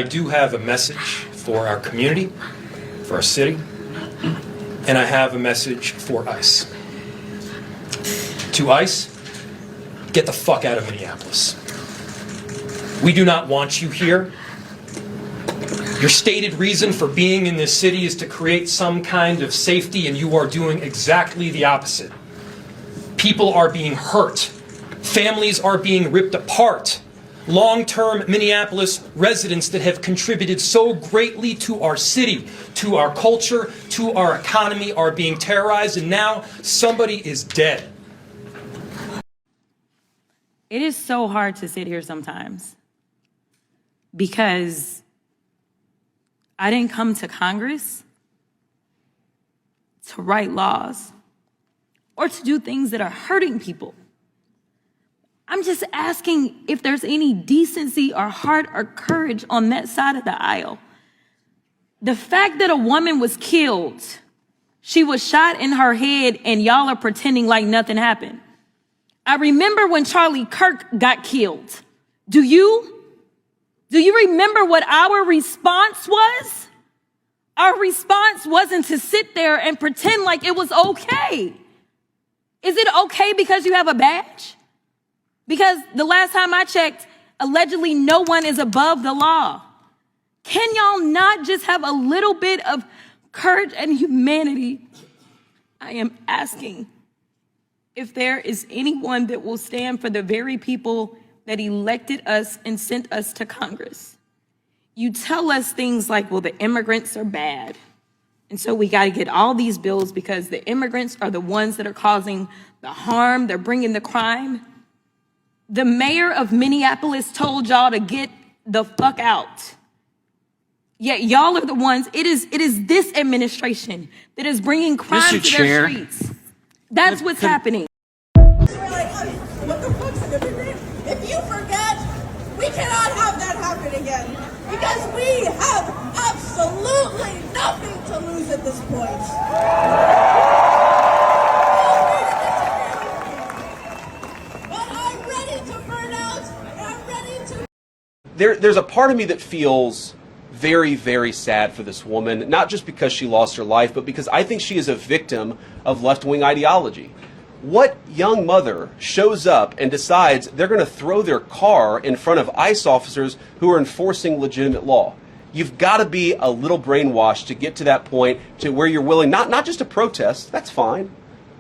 do have a message for our community, for our city, and I have a message for ICE. To ICE, get the fuck out of Minneapolis. We do not want you here. Your stated reason for being in this city is to create some kind of safety, and you are doing exactly the opposite. People are being hurt. Families are being ripped apart. Long-term Minneapolis residents that have contributed so greatly to our city, to our culture, to our economy are being terrorized, and now somebody is dead. It is so hard to sit here sometimes because I didn't come to Congress to write laws or to do things that are hurting people. I'm just asking if there's any decency or heart or courage on that side of the aisle. The fact that a woman was killed, she was shot in her head, and y'all are pretending like nothing happened. I remember when Charlie Kirk got killed. Do you? Do you remember what our response was? Our response wasn't to sit there and pretend like it was okay. Is it okay because you have a badge? Because the last time I checked, allegedly no one is above the law. Can y'all not just have a little bit of courage and humanity? I am asking if there is anyone that will stand for the very people that elected us and sent us to Congress. You tell us things like, well, the immigrants are bad. And so we got to get all these bills because the immigrants are the ones that are causing the harm. They're bringing the crime. The mayor of Minneapolis told y'all to get the fuck out. Yet y'all are the ones, it is this administration that is bringing crime to their streets. That's what's happening. What the fuck's an immigrant? If you forget, we cannot have that happen again. Because we have absolutely nothing to lose at this point. There's a part of me that feels very, very sad for this woman, not just because she lost her life, but because I think she is a victim of left-wing ideology. What young mother shows up and decides they're going to throw their car in front of ICE officers who are enforcing legitimate law? You've got to be a little brainwashed to get to that point to where you're willing not just to protest, that's fine,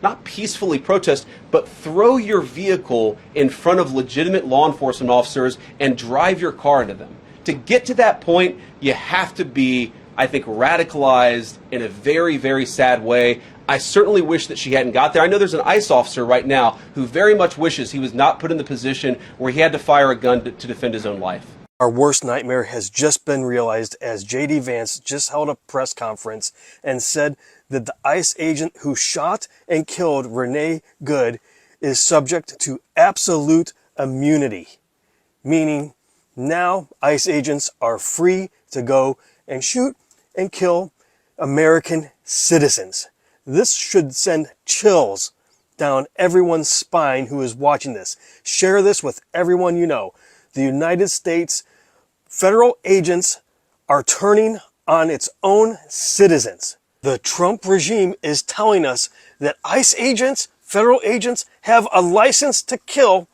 not peacefully protest, but throw your vehicle in front of legitimate law enforcement officers and drive your car into them. To get to that point, you have to be, I think, radicalized in a very, very sad way. I certainly wish that she hadn't got there. I know there's an ICE officer right now who very much wishes he was not put in the position where he had to fire a gun to defend his own life. Our worst nightmare has just been realized as J.D. Vance just held a press conference and said that the ICE agent who shot and killed Renee Good is subject to absolute immunity, meaning now ICE agents are free to go and shoot and kill American citizens. This should send chills down everyone's spine who is watching this. Share this with everyone you know. The United States federal agents are turning on its own citizens. The Trump regime is telling us that ICE agents, federal agents, have a license to kill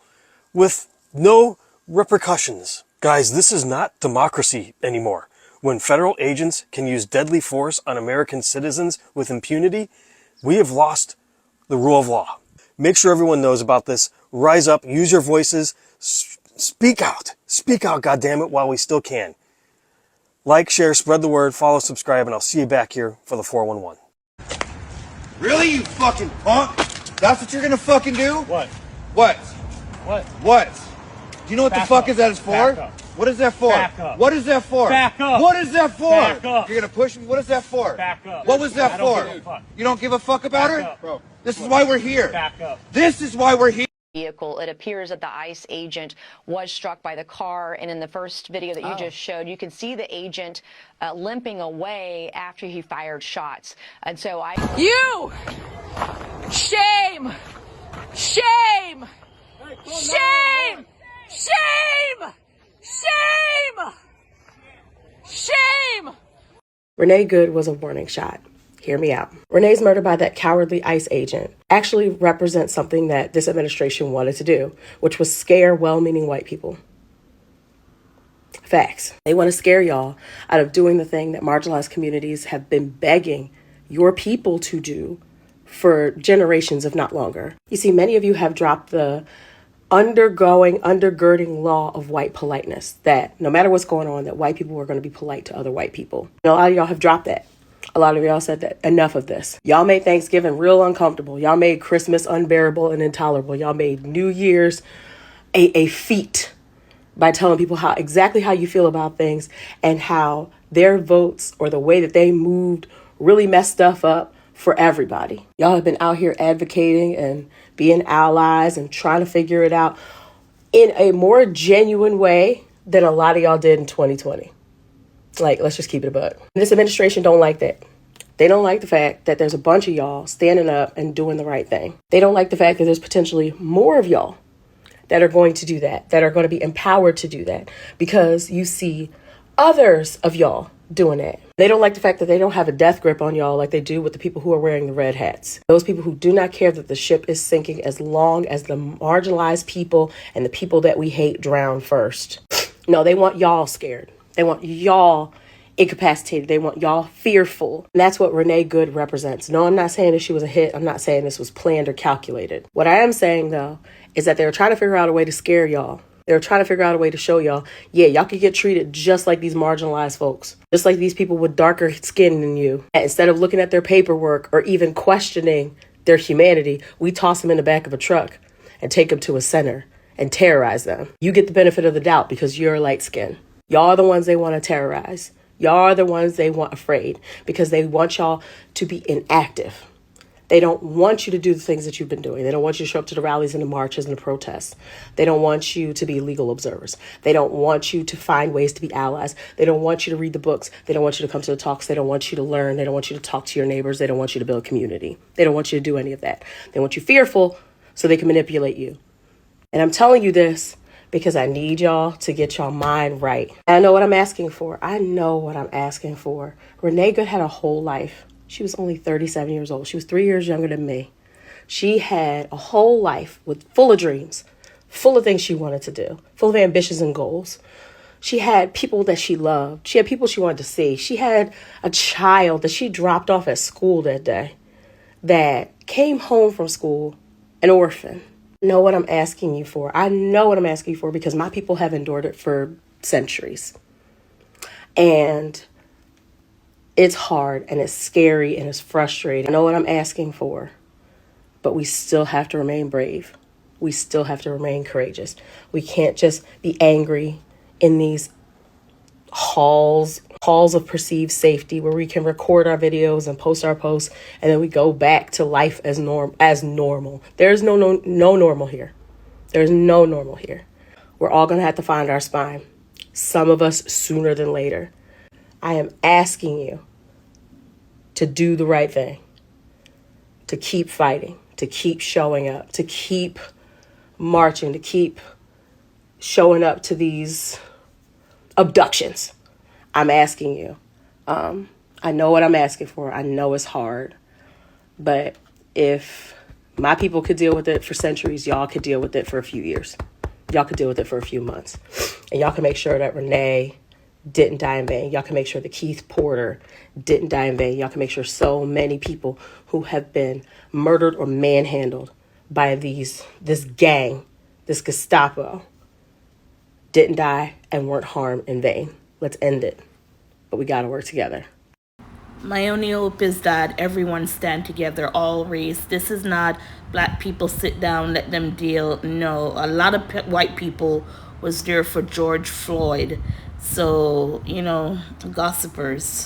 with no repercussions. Guys, this is not democracy anymore. When federal agents can use deadly force on American citizens with impunity, we have lost the rule of law. Make sure everyone knows about this. Rise up, use your voices, speak out, goddammit, while we still can. Like, share, spread the word, follow, subscribe, and I'll see you back here for the 411. Really, you fucking punk? That's what you're gonna fucking do? What? What? What? What? Do you know what Back the fuck up. is that is for? Back up. What is that for? Back up. What is that for? Back up. What is that for? Back up. You're gonna push me? What is that for? Back up. What was that I don't for? give a fuck. You don't give a fuck about Back her? up. Bro. This is why we're here. Back up. This is why we're here. Vehicle. It appears that the ICE agent was struck by the car, and in the first video that you just showed, you can see the agent limping away after he fired shots. And so You! Shame! Shame! Shame! Shame! Shame! Shame! Renee Good was a warning shot. Hear me out. Renee's murder by that cowardly ICE agent actually represents something that this administration wanted to do, which was scare well-meaning white people. Facts. They want to scare y'all out of doing the thing that marginalized communities have been begging your people to do for generations, if not longer. You see, many of you have dropped the undergirding law of white politeness, that no matter what's going on, that white people are going to be polite to other white people. A lot of y'all have dropped that. A lot of y'all said that enough of this. Y'all made Thanksgiving real uncomfortable. Y'all made Christmas unbearable and intolerable. Y'all made New Year's a feat by telling people exactly how you feel about things, and how their votes or the way that they moved really messed stuff up for everybody. Y'all have been out here advocating and being allies and trying to figure it out in a more genuine way than a lot of y'all did in 2020. Like, let's just keep it a buck. This administration don't like that. They don't like the fact that there's a bunch of y'all standing up and doing the right thing. They don't like the fact that there's potentially more of y'all that are going to do that are going to be empowered to do that, because you see others of y'all doing that. They don't like the fact that they don't have a death grip on y'all like they do with the people who are wearing the red hats. Those people who do not care that the ship is sinking as long as the marginalized people and the people that we hate drown first. No, they want y'all scared. They want y'all incapacitated. They want y'all fearful. And that's what Renee Good represents. No, I'm not saying that she was a hit. I'm not saying this was planned or calculated. What I am saying, though, is that they were trying to figure out a way to scare y'all. They were trying to figure out a way to show y'all, yeah, y'all could get treated just like these marginalized folks, just like these people with darker skin than you. And instead of looking at their paperwork or even questioning their humanity, we toss them in the back of a truck and take them to a center and terrorize them. You get the benefit of the doubt because you're light skin. Y'all are the ones they want to terrorize. Y'all are the ones they want afraid, because they want y'all to be inactive. They don't want you to do the things that you've been doing. They don't want you to show up to the rallies and the marches and the protests. They don't want you to be legal observers. They don't want you to find ways to be allies. They don't want you to read the books. They don't want you to come to the talks. They don't want you to learn. They don't want you to talk to your neighbors. They don't want you to build community. They don't want you to do any of that. They want you fearful so they can manipulate you. And I'm telling you this because I need y'all to get y'all mind right. And I know what I'm asking for. I know what I'm asking for. Renee Good had a whole life. She was only 37 years old. She was 3 years younger than me. She had a whole life full of dreams, full of things she wanted to do, full of ambitions and goals. She had people that she loved. She had people she wanted to see. She had a child that she dropped off at school that day that came home from school an orphan. I know what I'm asking you for. I know what I'm asking you for because my people have endured it for centuries. And it's hard and it's scary and it's frustrating. I know what I'm asking for, but we still have to remain brave. We still have to remain courageous. We can't just be angry in these halls of perceived safety where we can record our videos and post our posts and then we go back to life as normal. There's no normal here. There's no normal here. We're all going to have to find our spine. Some of us sooner than later. I am asking you to do the right thing, to keep fighting, to keep showing up, to keep marching, to keep showing up to these abductions. I'm asking you. I know what I'm asking for. I know it's hard. But if my people could deal with it for centuries, y'all could deal with it for a few years. Y'all could deal with it for a few months. And y'all can make sure that Renee didn't die in vain. Y'all can make sure that Keith Porter didn't die in vain. Y'all can make sure so many people who have been murdered or manhandled by this gang, this Gestapo, didn't die and weren't harmed in vain. Let's end it. But we got to work together. My only hope is that everyone stand together, all race. This is not black people sit down, let them deal. No, a lot of white people was there for George Floyd. So, gossipers.